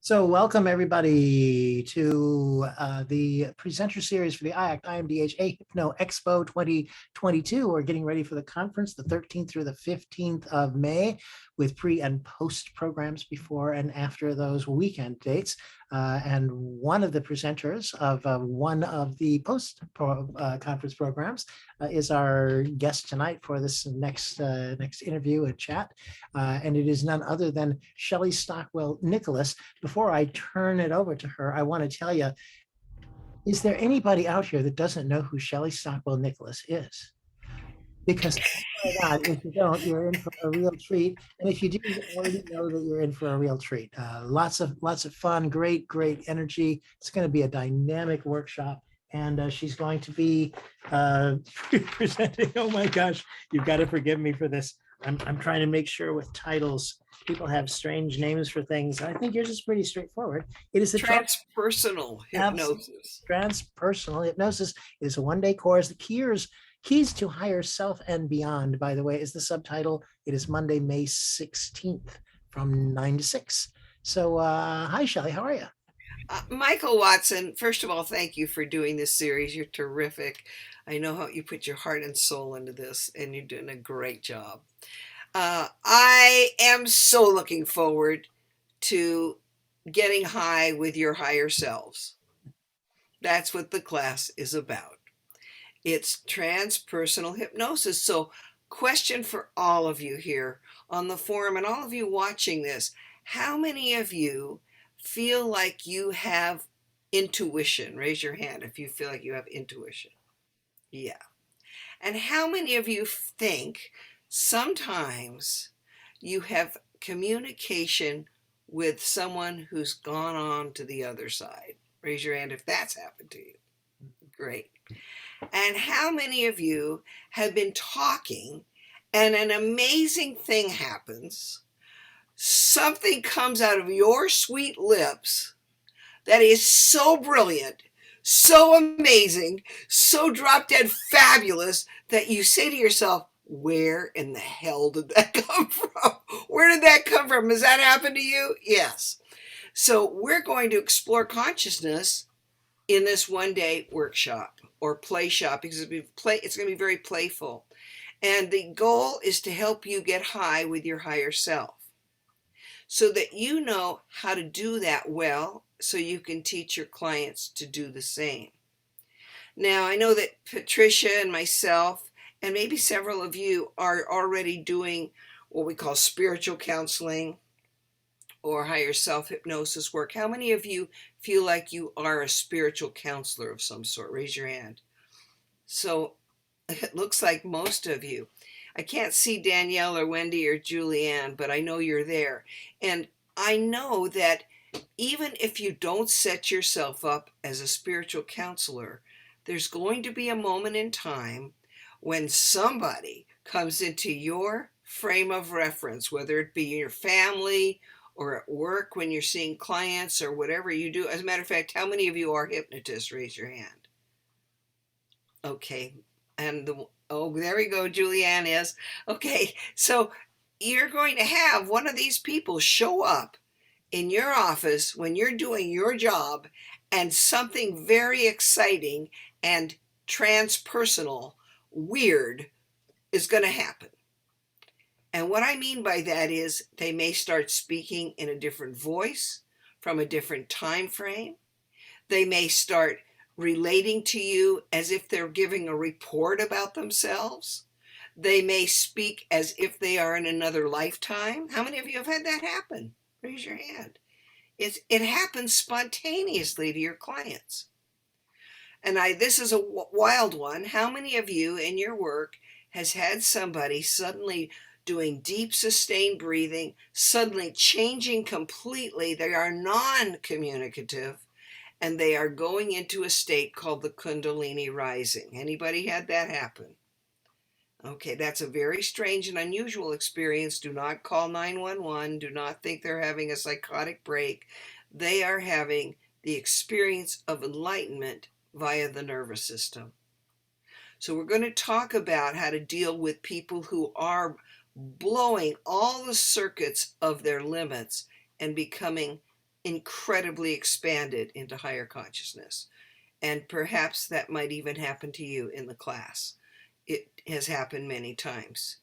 So welcome everybody to the presenter series for the IMDHA HypnoExpo 2022. We're getting ready for the conference the 13th through the 15th of May with pre and post programs before and after those weekend dates. And one of the presenters of one of the post conference programs is our guest tonight for this next interview and chat. And it is none other than Shelley Stockwell Nicholas. Before I turn it over to her, I want to tell you, is there anybody out here that doesn't know who Shelley Stockwell Nicholas is? Because, oh my God, if you don't, you're in for a real treat. And if you do, you already know that you're in for a real treat. Lots of fun, great energy. It's going to be a dynamic workshop. And she's going to be presenting. Oh my gosh, you've got to forgive me for this. I'm trying to make sure with titles, people have strange names for things. I think yours is pretty straightforward. It is the Transpersonal Hypnosis. Transpersonal Hypnosis. It is a one-day course. The Keys to Higher Self and Beyond, by the way, is the subtitle. It is Monday, May 16th from 9 to 6. So hi, Shelley. How are you? Michael Watson, first of all, thank you for doing this series. You're terrific. I know how you put your heart and soul into this, and you're doing a great job. I am so looking forward to getting high with your higher selves. That's what the class is about. It's transpersonal hypnosis. So, question for all of you here on the forum and all of you watching this, how many of you feel like you have intuition? Raise your hand if you feel like you have intuition. Yeah. And how many of you think sometimes you have communication with someone who's gone on to the other side? Raise your hand if that's happened to you. Great. And how many of you have been talking and an amazing thing happens? Something comes out of your sweet lips that is so brilliant, so amazing, so drop dead fabulous that you say to yourself, where in the hell did that come from? Where did that come from? Has that happened to you? Yes. So we're going to explore consciousness in this one-day workshop or play shop because it's going to be very playful. And the goal is to help you get high with your higher self so that you know how to do that well so you can teach your clients to do the same. Now, I know that Patricia and myself and maybe several of you are already doing what we call spiritual counseling or higher self hypnosis work. How many of you feel like you are a spiritual counselor of some sort? Raise your hand. So it looks like most of you. I can't see Danielle or Wendy or Julianne, but I know you're there. And I know that even if you don't set yourself up as a spiritual counselor, there's going to be a moment in time when somebody comes into your frame of reference, whether it be your family or at work when you're seeing clients or whatever you do. As a matter of fact, how many of you are hypnotists? Raise your hand. Okay. And there we go. Julianne is. Okay. So you're going to have one of these people show up in your office when you're doing your job and something very exciting and transpersonal, weird is going to happen. And what I mean by that is they may start speaking in a different voice from a different time frame. They may start relating to you as if they're giving a report about themselves. They may speak as if they are in another lifetime. How many of you have had that happen? Raise your hand. It happens spontaneously to your clients. And this is a wild one. How many of you in your work has had somebody suddenly doing deep sustained breathing, suddenly changing completely? They are non-communicative and they are going into a state called the Kundalini Rising. Anybody had that happen? Okay, that's a very strange and unusual experience. Do not call 911. Do not think they're having a psychotic break. They are having the experience of enlightenment via the nervous system. So we're going to talk about how to deal with people who are blowing all the circuits of their limits and becoming incredibly expanded into higher consciousness. And perhaps that might even happen to you in the class. It has happened many times.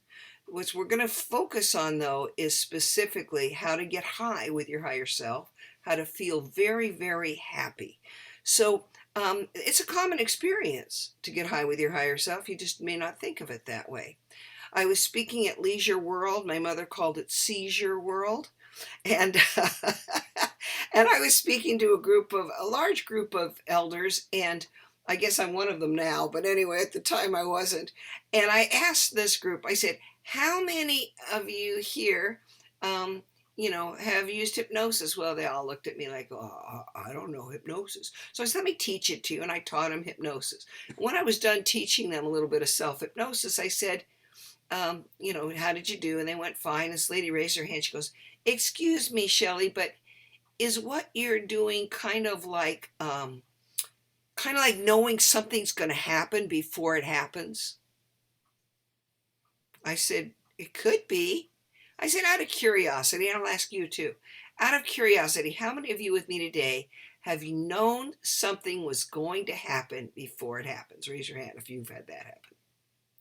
What we're going to focus on, though, is specifically how to get high with your higher self, how to feel very, very happy. So it's a common experience to get high with your higher self. You just may not think of it that way. I was speaking at Leisure World. My mother called it Seizure World. And and I was speaking to a large group of elders, and I guess I'm one of them now, but anyway, at the time I wasn't. And I asked this group, I said, how many of you here, have used hypnosis? Well, they all looked at me like, oh, I don't know hypnosis. So I said, let me teach it to you. And I taught them hypnosis. When I was done teaching them a little bit of self-hypnosis, I said, how did you do? And they went fine. This lady raised her hand. She goes, excuse me, Shelley, but is what you're doing kind of like knowing something's going to happen before it happens? I said, it could be. I said, out of curiosity, and I'll ask you too, out of curiosity, how many of you with me today have you known something was going to happen before it happens? Raise your hand if you've had that happen.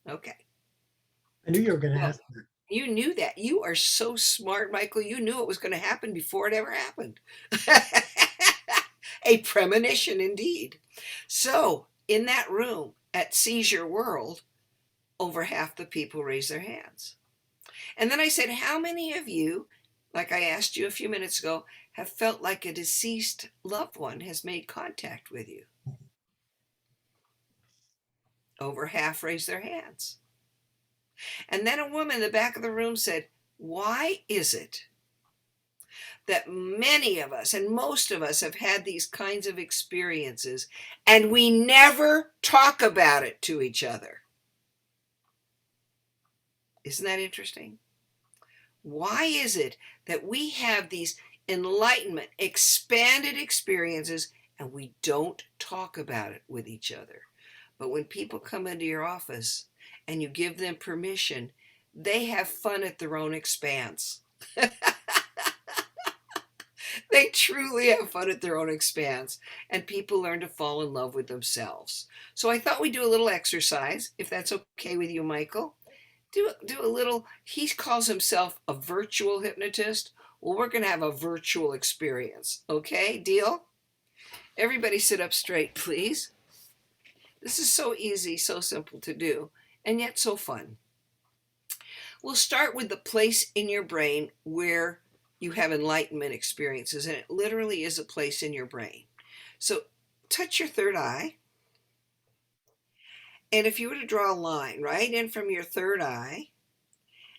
Okay. I knew you were going to ask that. You knew that. You are so smart, Michael. You knew it was going to happen before it ever happened. A premonition indeed. So in that room at Seizure World, over half the people raised their hands. And then I said, how many of you, like I asked you a few minutes ago, have felt like a deceased loved one has made contact with you? Over half raised their hands. And then a woman in the back of the room said, why is it that many of us and most of us have had these kinds of experiences and we never talk about it to each other? Isn't that interesting? Why is it that we have these enlightenment, expanded experiences and we don't talk about it with each other? But when people come into your office and you give them permission, they have fun at their own expense. They truly have fun at their own expense, and people learn to fall in love with themselves. So I thought we'd do a little exercise, if that's okay with you, Michael. Do a little, he calls himself a virtual hypnotist. Well, we're going to have a virtual experience. Okay, deal? Everybody sit up straight, please. This is so easy, so simple to do, and yet so fun. We'll start with the place in your brain where you have enlightenment experiences, and it literally is a place in your brain. So touch your third eye. And if you were to draw a line right in from your third eye,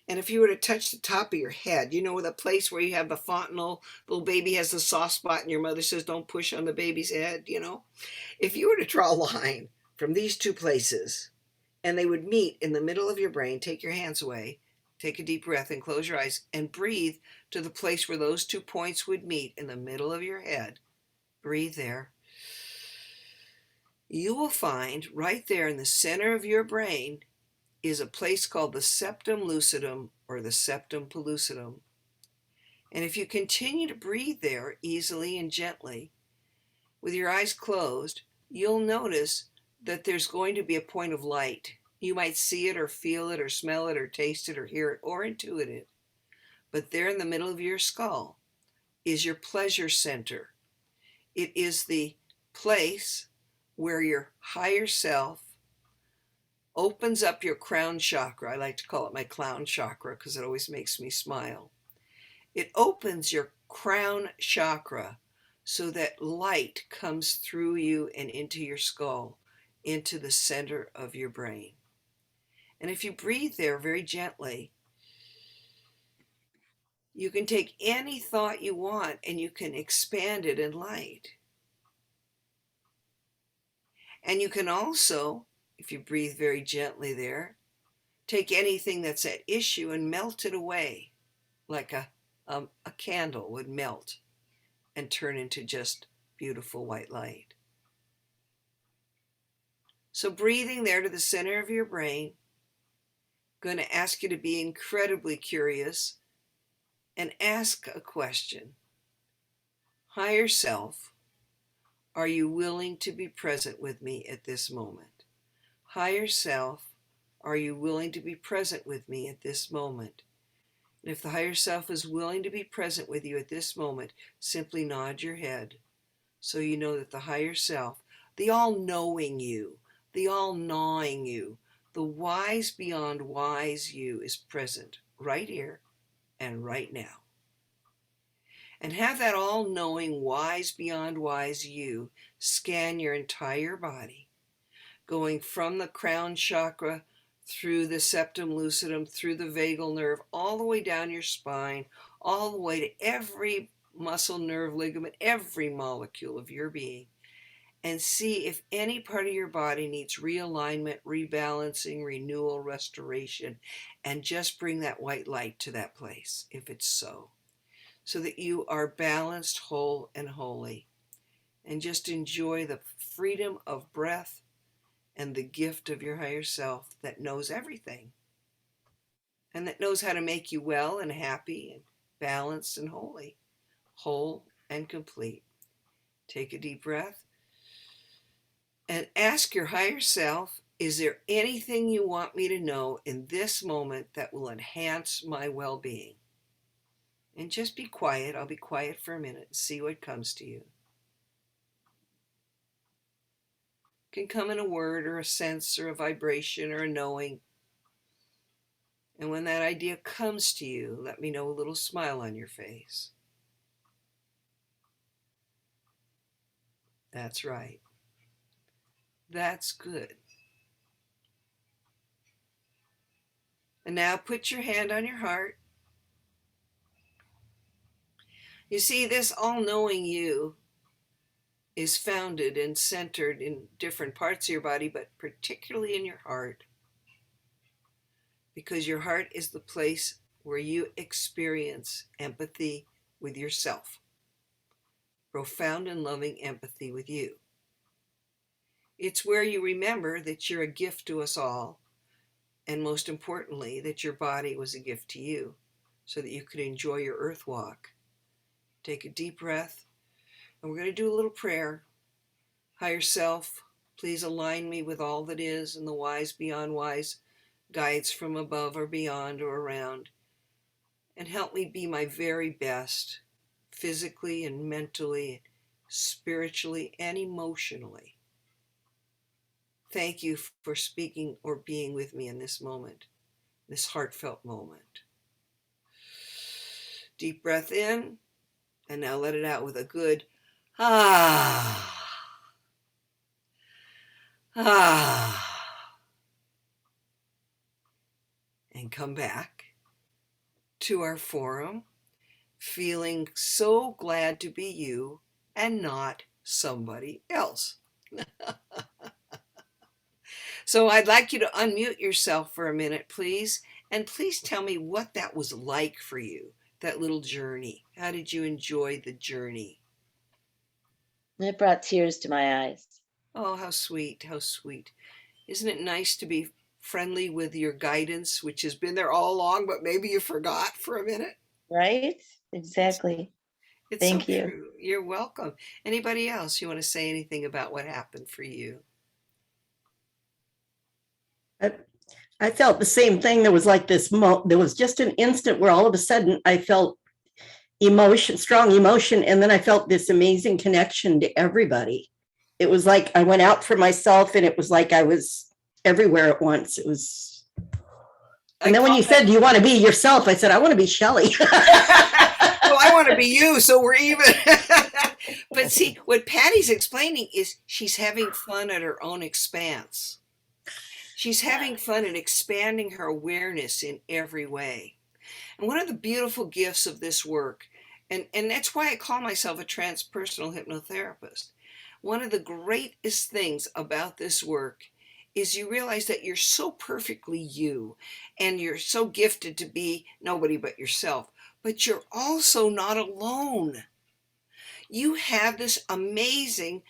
and if you were to touch the top of your head, the place where you have the fontanel, little baby has the soft spot and your mother says, don't push on the baby's head, If you were to draw a line from these two places and they would meet in the middle of your brain, take your hands away, take a deep breath and close your eyes and breathe to the place where those 2 points would meet in the middle of your head. Breathe there. You will find right there in the center of your brain is a place called the septum lucidum or the septum pellucidum. And if you continue to breathe there easily and gently with your eyes closed, you'll notice that there's going to be a point of light. You might see it or feel it or smell it or taste it or hear it or intuit it. But there in the middle of your skull is your pleasure center. It is the place where your higher self opens up your crown chakra. I like to call it my clown chakra because it always makes me smile. It opens your crown chakra so that light comes through you and into your skull, into the center of your brain. And if you breathe there very gently, you can take any thought you want and you can expand it in light. And you can also, if you breathe very gently there, take anything that's at issue and melt it away like a candle would melt and turn into just beautiful white light. So breathing there to the center of your brain, I'm going to ask you to be incredibly curious and ask a question. Higher self, are you willing to be present with me at this moment? Higher self, are you willing to be present with me at this moment? And if the higher self is willing to be present with you at this moment, simply nod your head so you know that the higher self, the all-knowing you, the all-gnawing you, the wise beyond wise you is present right here and right now. And have that all-knowing, wise beyond wise you scan your entire body, going from the crown chakra through the septum lucidum, through the vagal nerve, all the way down your spine, all the way to every muscle, nerve, ligament, every molecule of your being, and see if any part of your body needs realignment, rebalancing, renewal, restoration, and just bring that white light to that place, if it's so that you are balanced, whole, and holy. And just enjoy the freedom of breath and the gift of your higher self that knows everything and that knows how to make you well and happy and balanced and holy, whole and complete. Take a deep breath and ask your higher self, is there anything you want me to know in this moment that will enhance my well-being? And just be quiet. I'll be quiet for a minute and see what comes to you. It can come in a word or a sense or a vibration or a knowing. And when that idea comes to you, let me know a little smile on your face. That's right. That's good. And now put your hand on your heart. You see, this all-knowing you is founded and centered in different parts of your body, but particularly in your heart. Because your heart is the place where you experience empathy with yourself. Profound and loving empathy with you. It's where you remember that you're a gift to us all, and most importantly, that your body was a gift to you, so that you could enjoy your earth walk. Take a deep breath, and we're going to do a little prayer. Higher self, please align me with all that is and the wise beyond wise guides from above or beyond or around, and help me be my very best, physically and mentally, spiritually and emotionally. Thank you for speaking or being with me in this moment, this heartfelt moment. Deep breath in, and now let it out with a good ah. And come back to our forum, feeling so glad to be you and not somebody else. So I'd like you to unmute yourself for a minute, please. And please tell me what that was like for you, that little journey. How did you enjoy the journey? It brought tears to my eyes. Oh, how sweet, how sweet. Isn't it nice to be friendly with your guidance, which has been there all along, but maybe you forgot for a minute? Right? Exactly. It's Thank so you. true. You're welcome. Anybody else? You want to say anything about what happened for you? I felt the same thing. There was like this, there was just an instant where all of a sudden I felt emotion, strong emotion. And then I felt this amazing connection to everybody. It was like I went out for myself and it was like I was everywhere at once. It was. And then when you said, do you want to be yourself? I said, I want to be Shelley. Well, I want to be you, so we're even. But see, what Patty's explaining is she's having fun at her own expanse. She's having fun and expanding her awareness in every way. And one of the beautiful gifts of this work, and that's why I call myself a transpersonal hypnotherapist, one of the greatest things about this work is you realize that you're so perfectly you, and you're so gifted to be nobody but yourself, but you're also not alone. You have this amazing,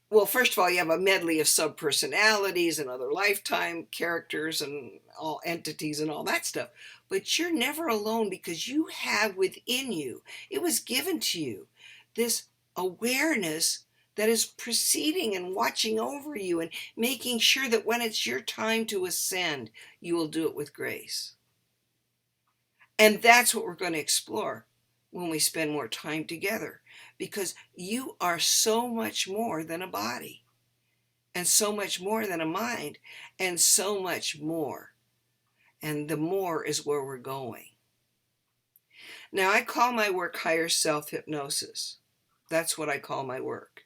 well, first of all, you have a medley of subpersonalities and other lifetime characters and all entities and all that stuff. But you're never alone because you have within you, it was given to you, this awareness that is preceding and watching over you and making sure that when it's your time to ascend, you will do it with grace. And that's what we're going to explore when we spend more time together, because you are so much more than a body, and so much more than a mind, and so much more. And the more is where we're going. Now, I call my work higher self hypnosis. That's what I call my work.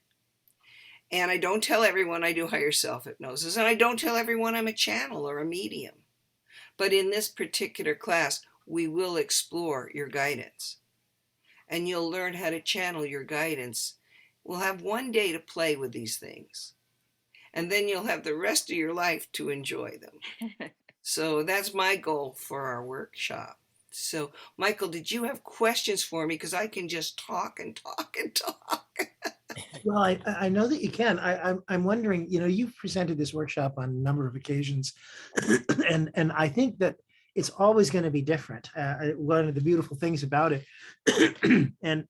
And I don't tell everyone I do higher self hypnosis, and I don't tell everyone I'm a channel or a medium. But in this particular class, we will explore your guidance. And you'll learn how to channel your guidance. We'll have one day to play with these things. And then you'll have the rest of your life to enjoy them. So that's my goal for our workshop. So, Michael, did you have questions for me? Because I can just talk and talk and talk. Well, I know that you can. I'm wondering, you've presented this workshop on a number of occasions, and I think that it's always going to be different. One of the beautiful things about it, and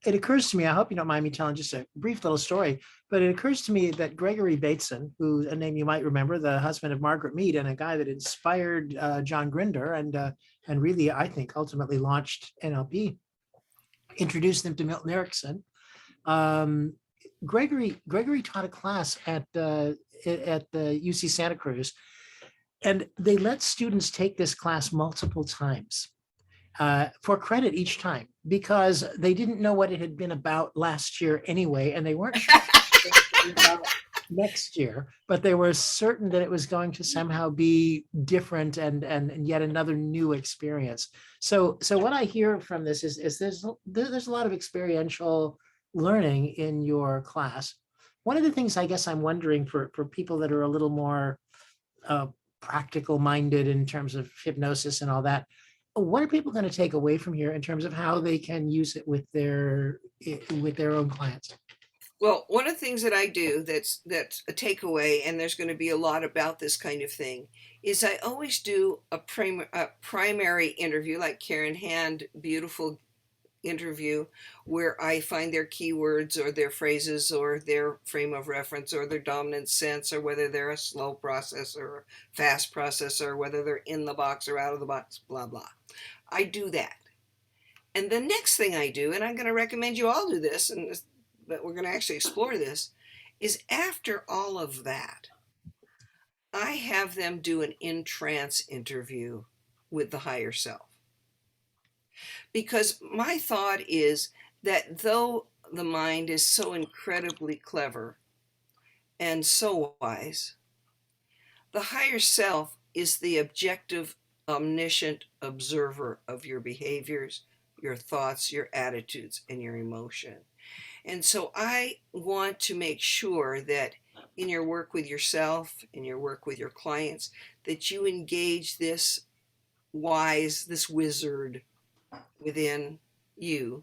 it occurs to me, I hope you don't mind me telling just a brief little story, but it occurs to me that Gregory Bateson, who's a name you might remember, the husband of Margaret Mead, and a guy that inspired John Grinder, and really, I think, ultimately launched NLP, introduced them to Milton Erickson. Gregory taught a class at the UC Santa Cruz, and they let students take this class multiple times for credit each time, because they didn't know what it had been about last year anyway, and they weren't sure about next year, but they were certain that it was going to somehow be different and yet another new experience. So what I hear from this is there's a lot of experiential learning in your class. One of the things I guess I'm wondering for people that are a little more practical minded in terms of hypnosis and all that, what are people going to take away from here in terms of how they can use it with their own clients? Well, one of the things that I do that's a takeaway, and there's going to be a lot about this kind of thing, is I always do a primary interview, like Karen Hand, beautiful interview, where I find their keywords or their phrases or their frame of reference or their dominant sense, or whether they're a slow processor or fast processor, or whether they're in the box or out of the box, blah, blah. I do that. And the next thing I do, and I'm going to recommend you all do this, but we're going to actually explore this, is after all of that, I have them do an in-trance interview with the higher self. Because my thought is that though the mind is so incredibly clever and so wise, the higher self is the objective, omniscient observer of your behaviors, your thoughts, your attitudes, and your emotion. And so I want to make sure that in your work with yourself, in your work with your clients, that you engage this wizard within you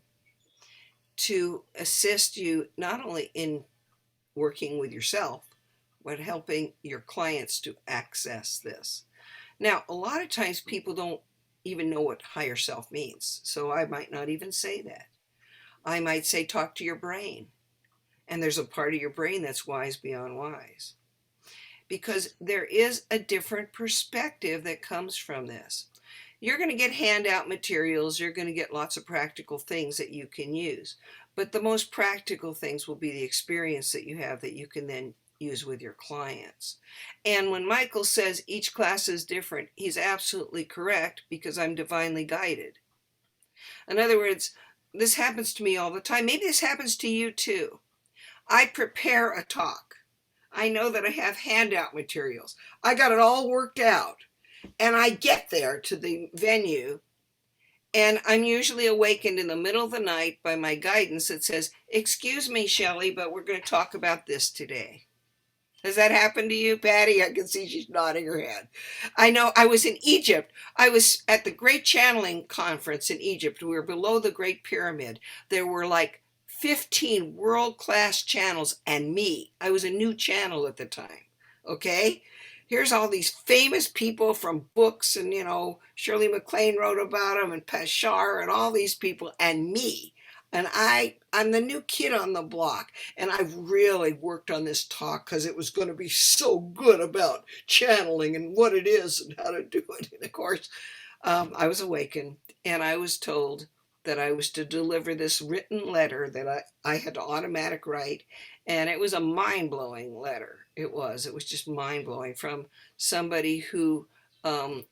to assist you not only in working with yourself, but helping your clients to access this. Now, a lot of times people don't even know what higher self means, so I might not even say that. I might say, talk to your brain. And there's a part of your brain that's wise beyond wise. Because there is a different perspective that comes from this. You're going to get handout materials. You're going to get lots of practical things that you can use. But the most practical things will be the experience that you have that you can then use with your clients. And when Michael says each class is different, he's absolutely correct, because I'm divinely guided. In other words, this happens to me all the time. Maybe this happens to you too. I prepare a talk. I know that I have handout materials. I got it all worked out. And I get there to the venue, and I'm usually awakened in the middle of the night by my guidance that says, excuse me, Shelley, but we're going to talk about this today. Has that happened to you, Patty? I can see she's nodding her head. I know. I was in Egypt. I was at the Great Channeling Conference in Egypt. We were below the Great Pyramid. There were like 15 world-class channels and me. I was a new channel at the time. Okay? Here's all these famous people from books, and, Shirley MacLaine wrote about them, and Pashar, and all these people, and me. And I'm the new kid on the block, and I've really worked on this talk because it was going to be so good about channeling and what it is and how to do it. And of course, I was awakened, and I was told that I was to deliver this written letter that I had to automatic write, and it was a mind-blowing letter. It was just mind-blowing, from somebody who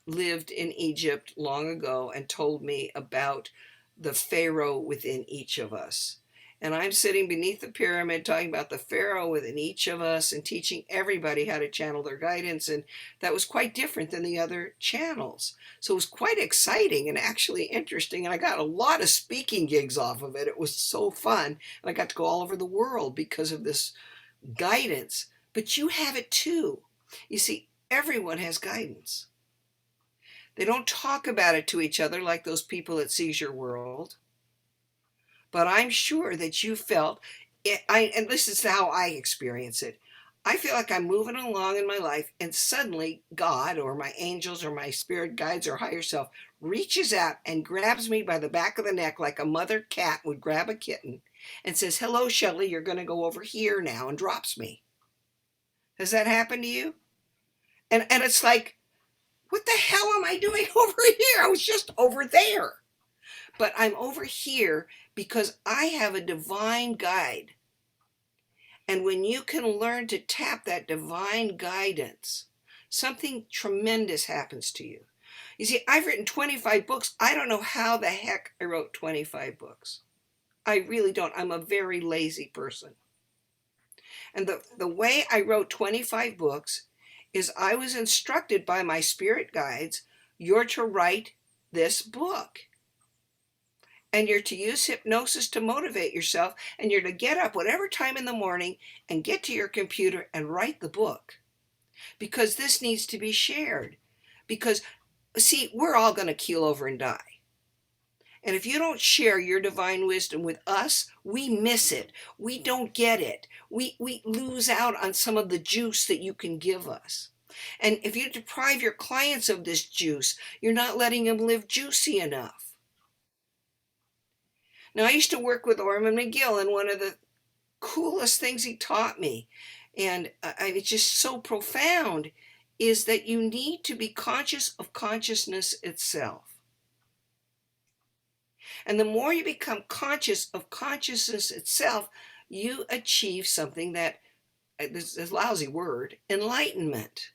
lived in Egypt long ago and told me about the Pharaoh within each of us. And I'm sitting beneath the pyramid talking about the Pharaoh within each of us and teaching everybody how to channel their guidance. And that was quite different than the other channels. So it was quite exciting and actually interesting. And I got a lot of speaking gigs off of it. It was so fun. And I got to go all over the world because of this guidance. But you have it too. You see, everyone has guidance. They don't talk about it to each other like those people at Seizure World. But I'm sure that you felt it, and this is how I experience it. I feel like I'm moving along in my life, and suddenly God or my angels or my spirit guides or higher self reaches out and grabs me by the back of the neck like a mother cat would grab a kitten and says, "Hello, Shelley, you're going to go over here now," and drops me. Has that happened to you? And it's like, what the hell am I doing over here? I was just over there. But I'm over here because I have a divine guide. And when you can learn to tap that divine guidance, something tremendous happens to you. You see, I've written 25 books. I don't know how the heck I wrote 25 books. I really don't. I'm a very lazy person. And the way I wrote 25 books is I was instructed by my spirit guides, you're to write this book. And you're to use hypnosis to motivate yourself, and you're to get up whatever time in the morning and get to your computer and write the book. Because this needs to be shared. Because, see, we're all going to keel over and die. And if you don't share your divine wisdom with us, we miss it. We don't get it. We lose out on some of the juice that you can give us. And if you deprive your clients of this juice, you're not letting them live juicy enough. Now, I used to work with Orman McGill, and one of the coolest things he taught me, and it's just so profound, is that you need to be conscious of consciousness itself. And the more you become conscious of consciousness itself, you achieve something that, this is a lousy word, enlightenment.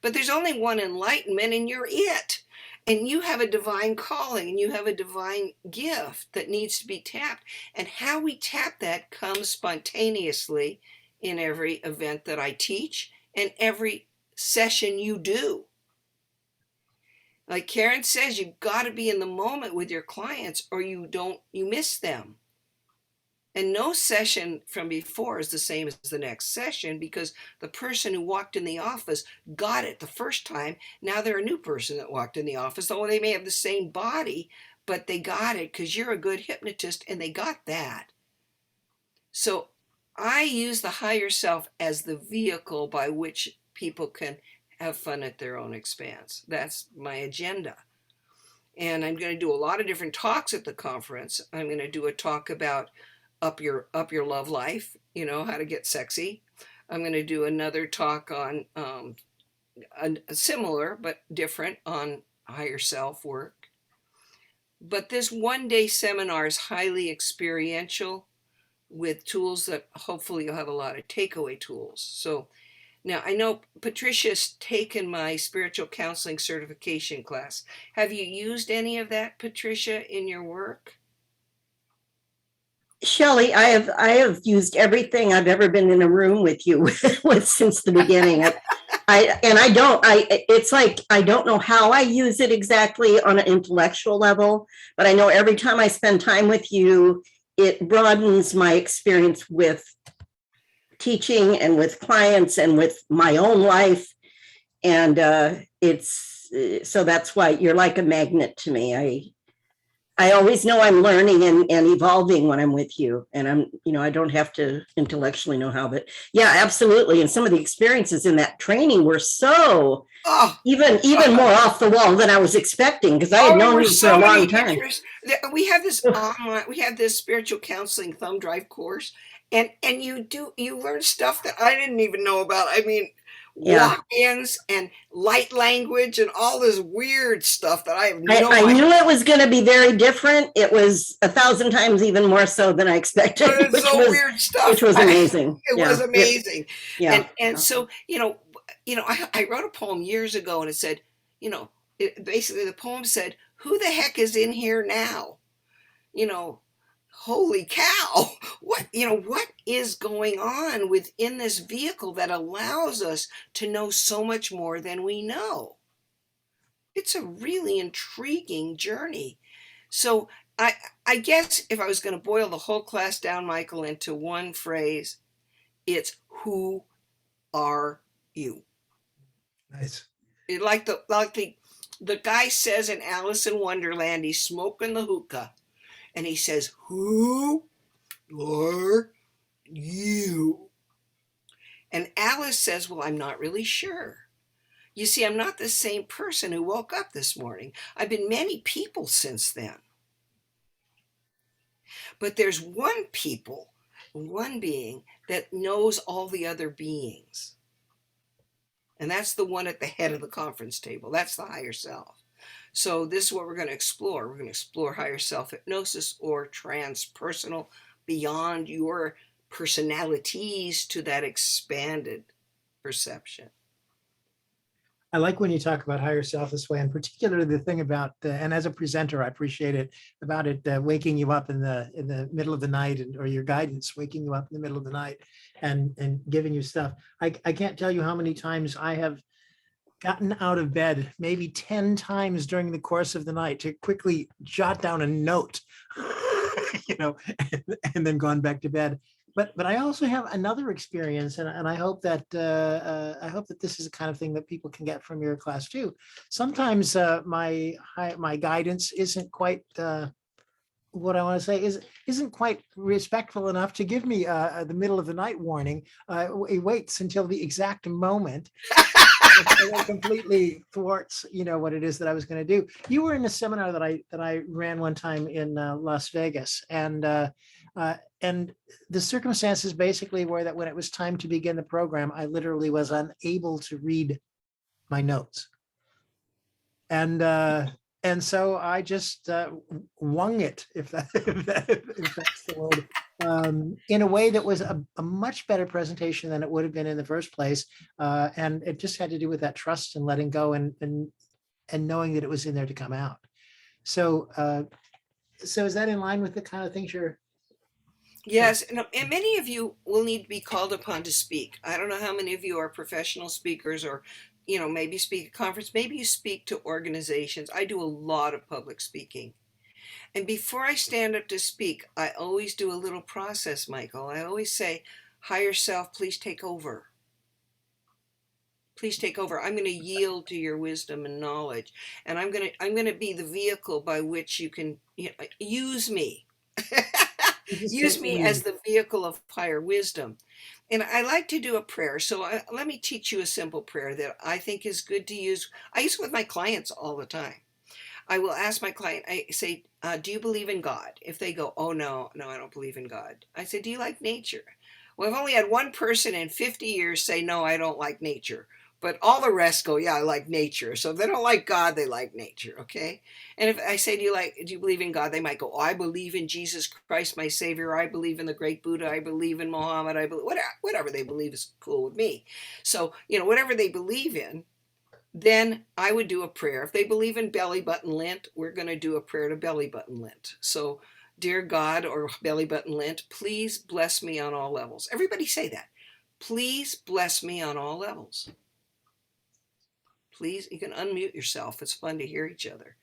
But there's only one enlightenment, and you're it. And you have a divine calling, and you have a divine gift that needs to be tapped. And how we tap that comes spontaneously in every event that I teach and every session you do. Like Karen says, you've got to be in the moment with your clients, or you miss them. And no session from before is the same as the next session, because the person who walked in the office got it the first time. Now they're a new person that walked in the office, though they may have the same body, but they got it because you're a good hypnotist and they got that. So I use the higher self as the vehicle by which people can have fun at their own expense. That's my agenda. And I'm going to do a lot of different talks at the conference. I'm going to do a talk about up your love life, how to get sexy. I'm going to do another talk on a similar but different on higher self work. But this one-day seminar is highly experiential with tools that hopefully you'll have a lot of takeaway tools. So now, I know Patricia's taken my spiritual counseling certification class. Have you used any of that, Patricia, in your work? Shelley, I have used everything I've ever been in a room with you with since the beginning. It's like I don't know how I use it exactly on an intellectual level, but I know every time I spend time with you, it broadens my experience with teaching and with clients and with my own life. And so that's why you're like a magnet to me. I always know I'm learning and evolving when I'm with you. And I don't have to intellectually know how, but yeah, absolutely. And some of the experiences in that training were so Oh, even more off the wall than I was expecting, because I had there known were you for so a long many time. interests. We have this online, we have this spiritual counseling thumb drive course, and you learn stuff that I didn't even know about. I mean, Yeah. walk-ins and light language and all this weird stuff that I have no I idea. knew it was going to be very different. It was 1,000 times even more so than I expected, But it's so weird stuff. which was amazing. It was amazing. Yeah. And so, I wrote a poem years ago, and it said, basically the poem said, "Who the heck is in here now? Holy cow, what is going on within this vehicle that allows us to know so much more than we know?" It's a really intriguing journey. So I guess if I was going to boil the whole class down, Michael, into one phrase, it's who are you? Nice. Like the guy says in Alice in Wonderland, he's smoking the hookah, and he says, "Who are you?" And Alice says, "Well, I'm not really sure. You see, I'm not the same person who woke up this morning. I've been many people since then. But there's one being that knows all the other beings. And that's the one at the head of the conference table. That's the higher self." So this is what we're going to explore. We're going to explore higher self hypnosis, or transpersonal, beyond your personalities to that expanded perception. I like when you talk about higher self this way, and particularly the thing about, and as a presenter, I appreciate it, about it waking you up in the middle of the night, or your guidance waking you up in the middle of the night and giving you stuff. I can't tell you how many times I have gotten out of bed, maybe 10 times during the course of the night, to quickly jot down a note, and then gone back to bed. But I also have another experience, and I hope that this is the kind of thing that people can get from your class too. Sometimes my guidance isn't quite what I want to say isn't quite respectful enough to give me the middle of the night warning. It waits until the exact moment. It completely thwarts, what it is that I was going to do. You were in a seminar that I ran one time in Las Vegas, and the circumstances basically were that when it was time to begin the program, I literally was unable to read my notes, and so I just wung it, if that's the word, in a way that was a much better presentation than it would have been in the first place. And it just had to do with that trust and letting go, and knowing that it was in there to come out. So is that in line with the kind of things you're? Yes, and many of you will need to be called upon to speak. I don't know how many of you are professional speakers, or maybe speak at conference, maybe you speak to organizations. I do a lot of public speaking. And before I stand up to speak, I always do a little process, Michael. I always say, "Higher self, please take over. Please take over. I'm going to yield to your wisdom and knowledge, and I'm going to be the vehicle by which you can use me." Use me as the vehicle of higher wisdom. And I like to do a prayer. So let me teach you a simple prayer that I think is good to use. I use it with my clients all the time. I will ask my client, I say, "Do you believe in God?" If they go, "Oh, no, I don't believe in God." I say, "Do you like nature?" Well, I've only had one person in 50 years say, "No, I don't like nature." But all the rest go, "Yeah, I like nature." So if they don't like God, they like nature, okay? And if I say, do you believe in God? They might go, "Oh, I believe in Jesus Christ, my Savior. I believe in the great Buddha. I believe in Muhammad. I believe," whatever they believe is cool with me. So, whatever they believe in, then I would do a prayer. If they believe in belly button lint, we're going to do a prayer to belly button lint. So, "Dear God," or belly button lint, "please bless me on all levels." Everybody say that. "Please bless me on all levels." Please, you can unmute yourself. It's fun to hear each other.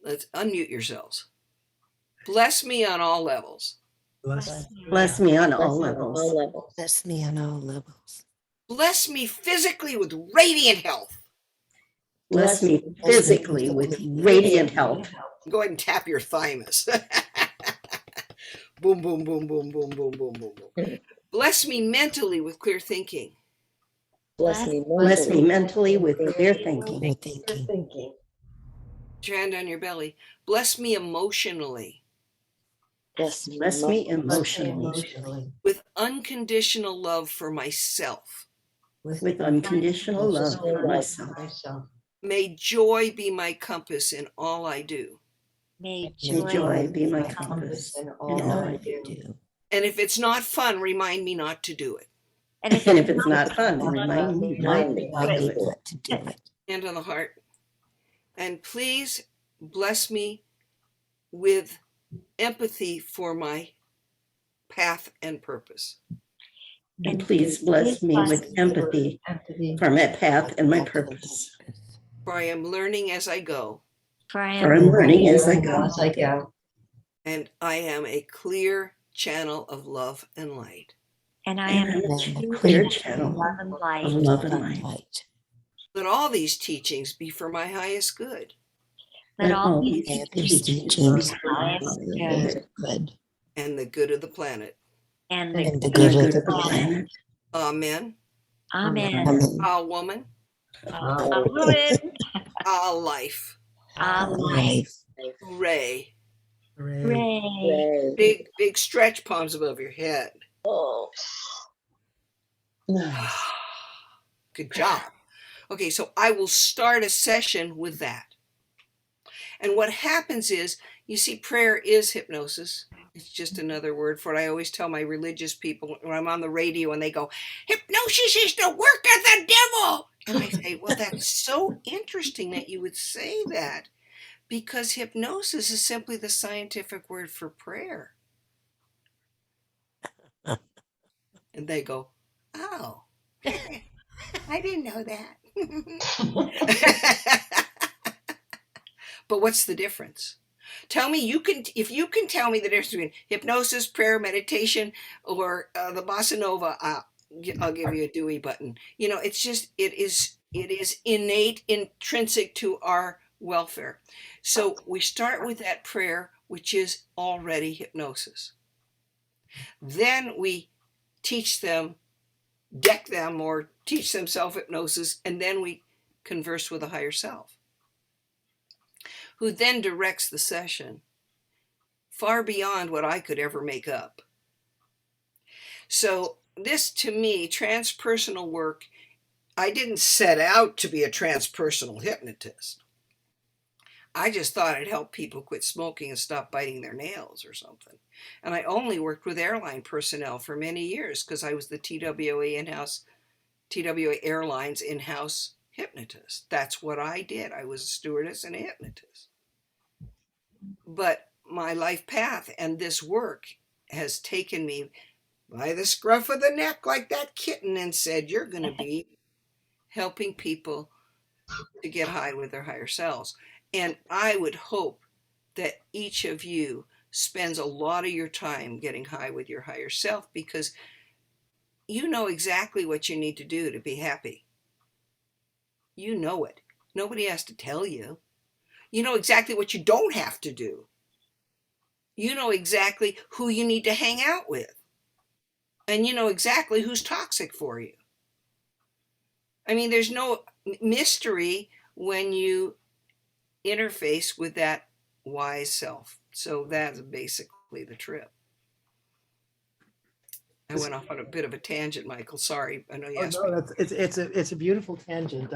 Let's unmute yourselves. "Bless me on all levels. Bless me on all levels. Bless me on all levels. Bless me physically with radiant health. Bless me physically with radiant health. Go ahead and tap your thymus. Boom, boom, boom, boom, boom, boom, boom, boom, boom. Bless me mentally with clear thinking. Bless me Bless me mentally with clear Clear thinking. thinking. Put your hand on your belly. Bless me emotionally Bless me Bless me emotionally. emotionally with unconditional love for myself. with unconditional love for myself. May joy be my compass in all I do. May May joy be my compass in all I do. And if it's not fun, remind me not to do it. And if And if it's not fun, remind me not to do it. Hand on the heart. And please bless me with empathy for my path and purpose. And please bless me with empathy for my path and my purpose. For I am learning as I go. For I For I'm learning as I go. And I am a clear channel of love and light. And I And am I'm a clear channel love and of light. love and light. Let all these teachings be for my highest good. Let all these these teachings be highest good. And the good of the planet. And and the the good of the planet. Amen. Amen. A woman. A woman. A life. A life. Hooray. Hooray. Big, big stretch palms above your head. Oh. Nice. Good job. Okay, so I will start a session with that. And what happens is, you see, prayer is hypnosis. It's just another word for it. I always tell my religious people when I'm on the radio and they go, hypnosis is the work of the devil. And I say, well, that's so interesting that you would say that, because hypnosis is simply the scientific word for prayer. And they go, oh, I didn't know that. But what's the difference? Tell me, if you can tell me the difference between hypnosis, prayer, meditation, or the bossa nova, I'll give you a Dewey button. You know, it's just, it is innate, intrinsic to our welfare. So we start with that prayer, which is already hypnosis. Then we teach them, deck them, or teach them self-hypnosis, and then we converse with a higher self, who then directs the session far beyond what I could ever make up. So this, to me, transpersonal work, I didn't set out to be a transpersonal hypnotist. I just thought I'd help people quit smoking and stop biting their nails or something. And I only worked with airline personnel for many years because I was the TWA Airlines in-house hypnotist. That's what I did. I was a stewardess and a hypnotist. But my life path and this work has taken me by the scruff of the neck like that kitten and said, you're going to be helping people to get high with their higher selves. And I would hope that each of you spends a lot of your time getting high with your higher self, because you know exactly what you need to do to be happy. You know it. Nobody has to tell you. You know exactly what you don't have to do. You know exactly who you need to hang out with. And you know exactly who's toxic for you. I mean, there's no mystery when you interface with that wise self. So that's basically the trip. I went off on a bit of a tangent, Michael. Sorry. I know you asked me. It's a beautiful tangent.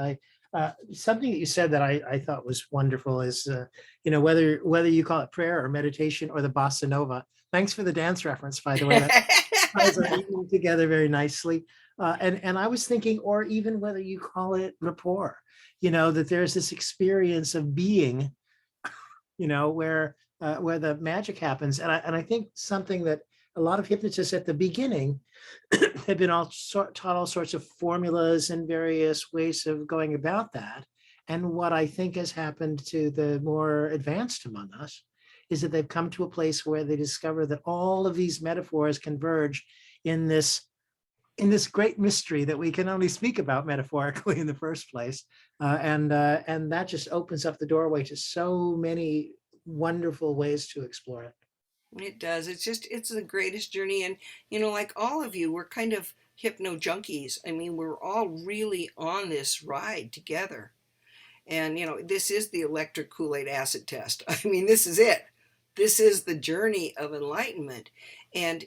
Something that you said that I thought was wonderful is, whether you call it prayer or meditation or the bossa nova. Thanks for the dance reference, by the way. That ties our evening together very nicely. And I was thinking, or even whether you call it rapport, that there's this experience of being, where the magic happens. And I think something that a lot of hypnotists at the beginning have been taught all sorts of formulas and various ways of going about that. And what I think has happened to the more advanced among us is that they've come to a place where they discover that all of these metaphors converge in this in this great mystery that we can only speak about metaphorically in the first place. And that just opens up the doorway to so many wonderful ways to explore it. It does. It's the greatest journey. And, like all of you, we're kind of hypno junkies. I mean, we're all really on this ride together. And, this is the electric Kool-Aid acid test. I mean, this is it. This is the journey of enlightenment. And,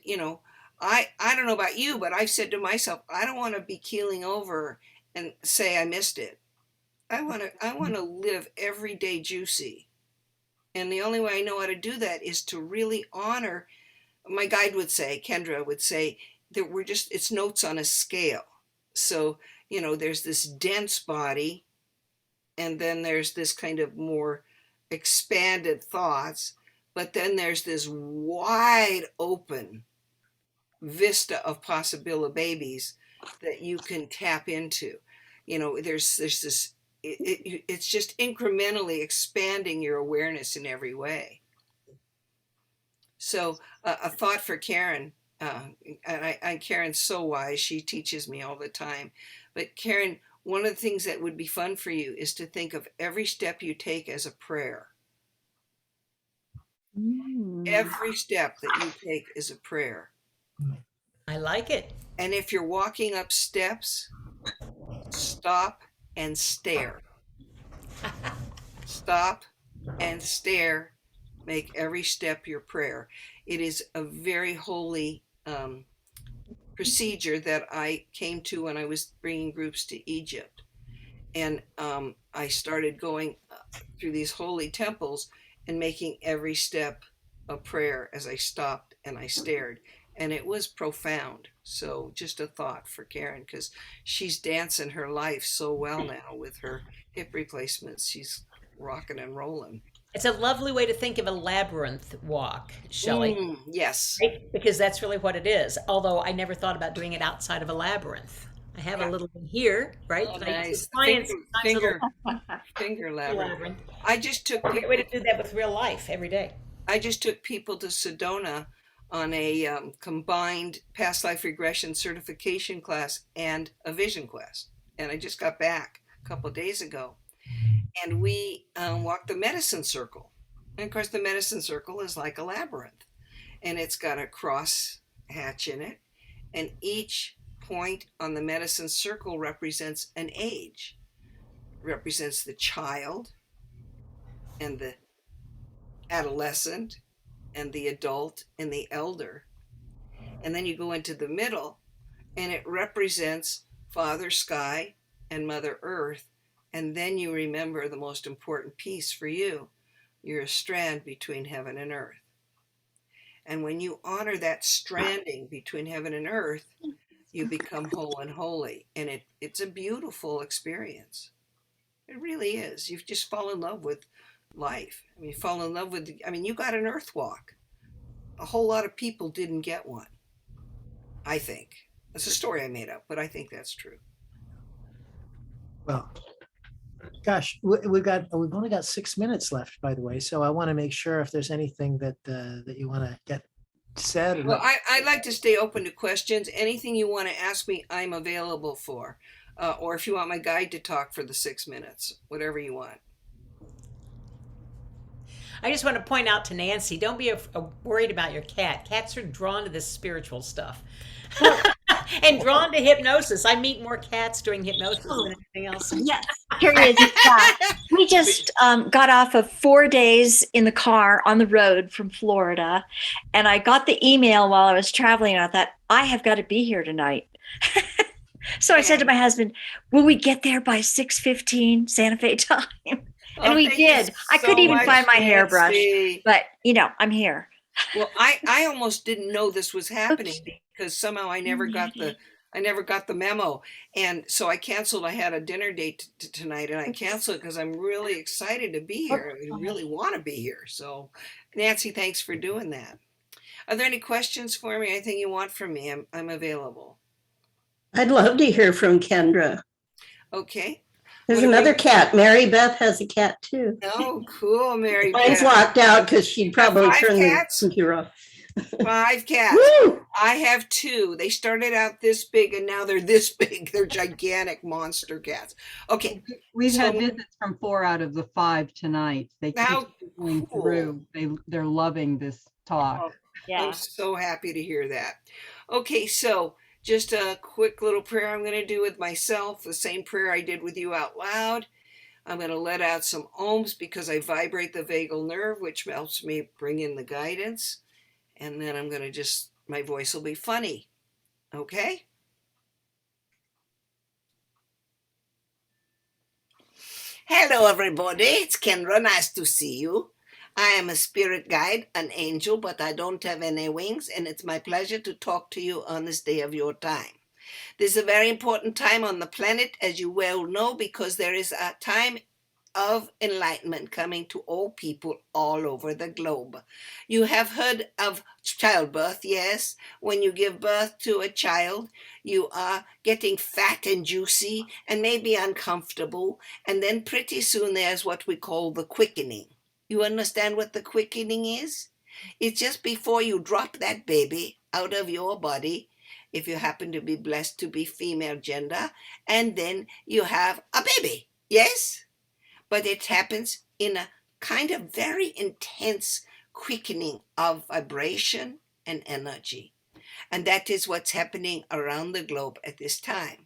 I don't know about you, but I've said to myself, I don't want to be keeling over and say I missed it. I want to live every day juicy. And the only way I know how to do that is to really honor, my guide would say, Kendra would say, that it's notes on a scale. So, there's this dense body, and then there's this kind of more expanded thoughts, but then there's this wide open vista of possible babies that you can tap into. There's this, it's just incrementally expanding your awareness in every way. So a thought for Karen, and Karen's so wise, she teaches me all the time. But Karen, one of the things that would be fun for you is to think of every step you take as a prayer. Every step that you take is a prayer. I like it. And if you're walking up steps, stop and stare. Stop and stare. Make every step your prayer. It is a very holy procedure that I came to when I was bringing groups to Egypt. And I started going through these holy temples and making every step a prayer as I stopped and I stared. And it was profound. So just a thought for Karen, because she's dancing her life so well now with her hip replacements. She's rocking and rolling. It's a lovely way to think of a labyrinth walk, Shelley. Yes. Right? Because that's really what it is. Although I never thought about doing it outside of a labyrinth. I have a little one here, right? Oh, But I use nice. the Finger labyrinth. labyrinth. I just took Great way to do that with real life every day. I just took people to Sedona on a combined past life regression certification class and a vision quest. And I just got back a couple of days ago. And we walked the medicine circle. And of course, the medicine circle is like a labyrinth. And it's got a cross hatch in it. And each point on the medicine circle represents an age. It represents the child and the adolescent and the adult and the elder. And then you go into the middle and it represents Father Sky and Mother Earth. And then you remember the most important piece for you. You're a strand between heaven and earth. And when you honor that stranding between heaven and earth, you become whole and holy. And it's a beautiful experience. It really is. You just fall in love with life. I mean, you fall in love with, you got an earth walk. A whole lot of people didn't get one, I think. That's a story I made up, but I think that's true. Well, gosh, we've only got 6 minutes left, by the way. So I want to make sure if there's anything that you want to get said. Well, I'd like to stay open to questions. Anything you want to ask me, I'm available for. Or if you want my guide to talk for the 6 minutes, whatever you want. I just want to point out to Nancy, don't be worried about your cat. Cats are drawn to this spiritual stuff. And drawn to hypnosis. I meet more cats during hypnosis than anything else. Yes, here it is. We just got off of 4 days in the car on the road from Florida, and I got the email while I was traveling, and I thought, I have got to be here tonight. So I said to my husband, will we get there by 6:15 Santa Fe time? And we did. I couldn't even find my hairbrush, but I'm here. Well, I almost didn't know this was happening because somehow I never got the memo. And so I canceled. I had a dinner date tonight and I canceled it because I'm really excited to be here. I really want to be here. So Nancy, thanks for doing that. Are there any questions for me? Anything you want from me? I'm available. I'd love to hear from Kendra. Okay. There's another cat. Mary Beth has a cat too. Oh, cool, Mary Mine's Beth. locked out because she'd probably 5 turn cats? the computer off. 5 cats. Woo! I have 2. They started out this big and now they're this big. They're gigantic monster cats. Okay. We've had So- visits from 4 out of the 5 tonight. They How keep going cool. through. They're loving this talk. Yeah. I'm so happy to hear that. Okay, so just a quick little prayer I'm going to do with myself, the same prayer I did with you out loud. I'm going to let out some ohms because I vibrate the vagal nerve, which helps me bring in the guidance. And then I'm going to just, my voice will be funny. Okay? Hello, everybody. It's Kendra. Nice to see you. I am a spirit guide, an angel, but I don't have any wings, and it's my pleasure to talk to you on this day of your time. This is a very important time on the planet, as you well know, because there is a time of enlightenment coming to all people all over the globe. You have heard of childbirth, yes? When you give birth to a child, you are getting fat and juicy and maybe uncomfortable, and then pretty soon there's what we call the quickening. You understand what the quickening is? It's just before you drop that baby out of your body, if you happen to be blessed to be female gender, and then you have a baby, yes? But it happens in a kind of very intense quickening of vibration and energy. And that is what's happening around the globe at this time.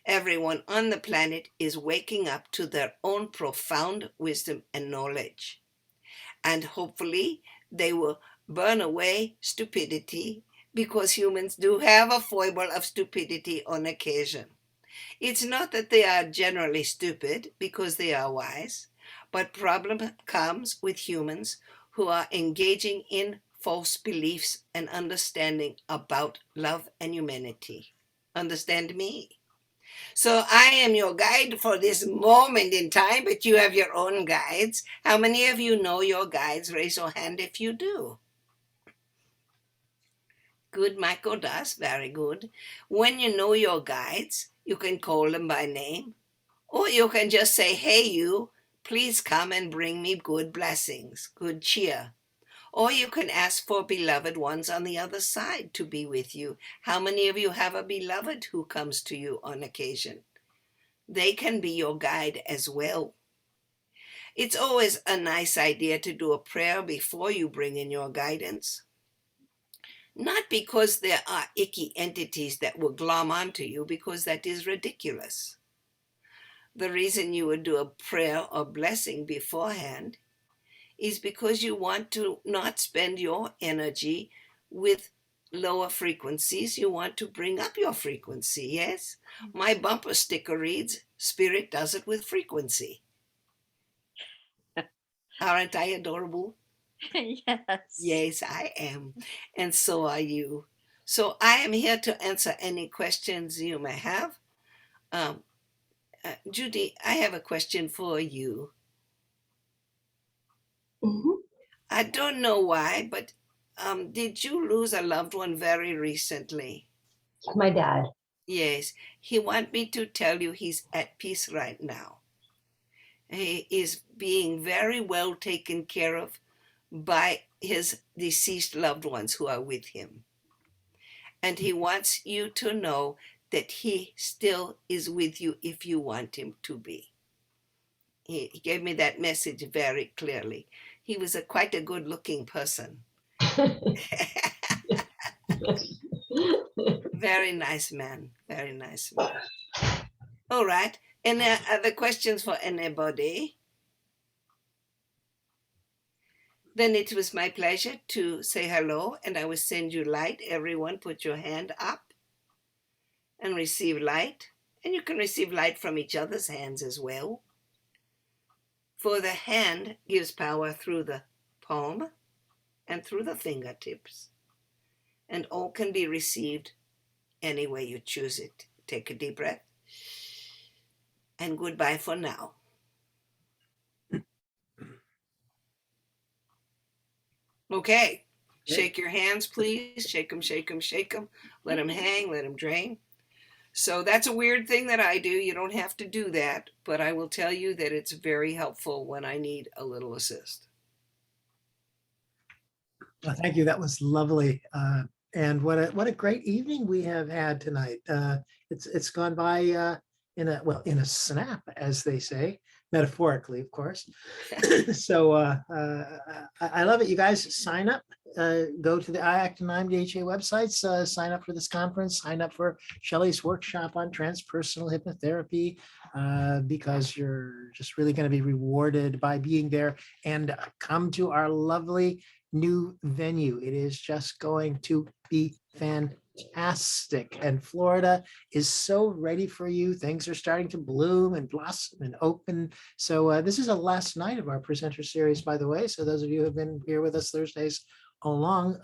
Everyone on the planet is waking up to their own profound wisdom and knowledge. And hopefully they will burn away stupidity, because humans do have a foible of stupidity on occasion. It's not that they are generally stupid, because they are wise, but problem comes with humans who are engaging in false beliefs and understanding about love and humanity. Understand me? So I am your guide for this moment in time, but you have your own guides. How many of you know your guides? Raise your hand if you do. Good, Michael does. Very good. When you know your guides, you can call them by name, or you can just say, hey, you, please come and bring me good blessings, good cheer. Or you can ask for beloved ones on the other side to be with you. How many of you have a beloved who comes to you on occasion? They can be your guide as well. It's always a nice idea to do a prayer before you bring in your guidance. Not because there are icky entities that will glom onto you, because that is ridiculous. The reason you would do a prayer or blessing beforehand is because you want to not spend your energy with lower frequencies. You want to bring up your frequency, yes? My bumper sticker reads, Spirit does it with frequency. Aren't I adorable? Yes. Yes, I am. And so are you. So I am here to answer any questions you may have. Judy, I have a question for you. I don't know why, but did you lose a loved one very recently? My dad. Yes. He wants me to tell you he's at peace right now. He is being very well taken care of by his deceased loved ones who are with him. And he wants you to know that he still is with you if you want him to be. He gave me that message very clearly. He was quite a good-looking person. Very nice man. Very nice man. All right. Any other questions for anybody? Then it was my pleasure to say hello, and I will send you light. Everyone put your hand up and receive light. And you can receive light from each other's hands as well. For the hand gives power through the palm and through the fingertips. And all can be received any way you choose it. Take a deep breath. And goodbye for now. Okay. Shake your hands, please. Shake them, shake them, shake them. Let them hang, let them drain. So that's a weird thing that I do. You don't have to do that, but I will tell you that it's very helpful when I need a little assist. Well, thank you. That was lovely. And what a great evening we have had tonight. It's gone by in a snap, as they say, metaphorically, of course. So I love it. You guys sign up. Go to the IACT and IMDHA websites. Sign up for this conference. Sign up for Shelley's workshop on transpersonal hypnotherapy, because you're just really going to be rewarded by being there. And come to our lovely new venue. It is just going to be fantastic. And Florida is so ready for you. Things are starting to bloom and blossom and open. So this is the last night of our presenter series, by the way. So those of you who have been here with us Thursdays along,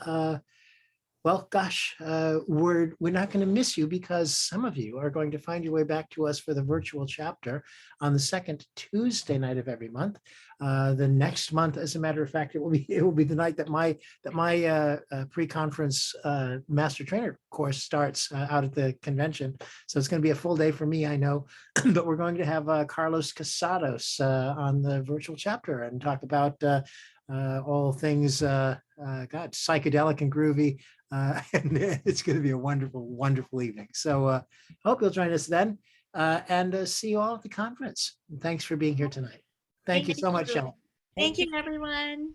well, gosh, we're not going to miss you, because some of you are going to find your way back to us for the virtual chapter on the second Tuesday night of every month. The next month, as a matter of fact, it will be the night that my pre-conference master trainer course starts out at the convention. So it's going to be a full day for me, I know, but we're going to have Carlos Casados on the virtual chapter and talk about all things psychedelic and groovy. And it's going to be a wonderful, wonderful evening. So I hope you'll join us then, and see you all at the conference. And thanks for being here tonight. Thank you so much, Shelley. Thank you, everyone.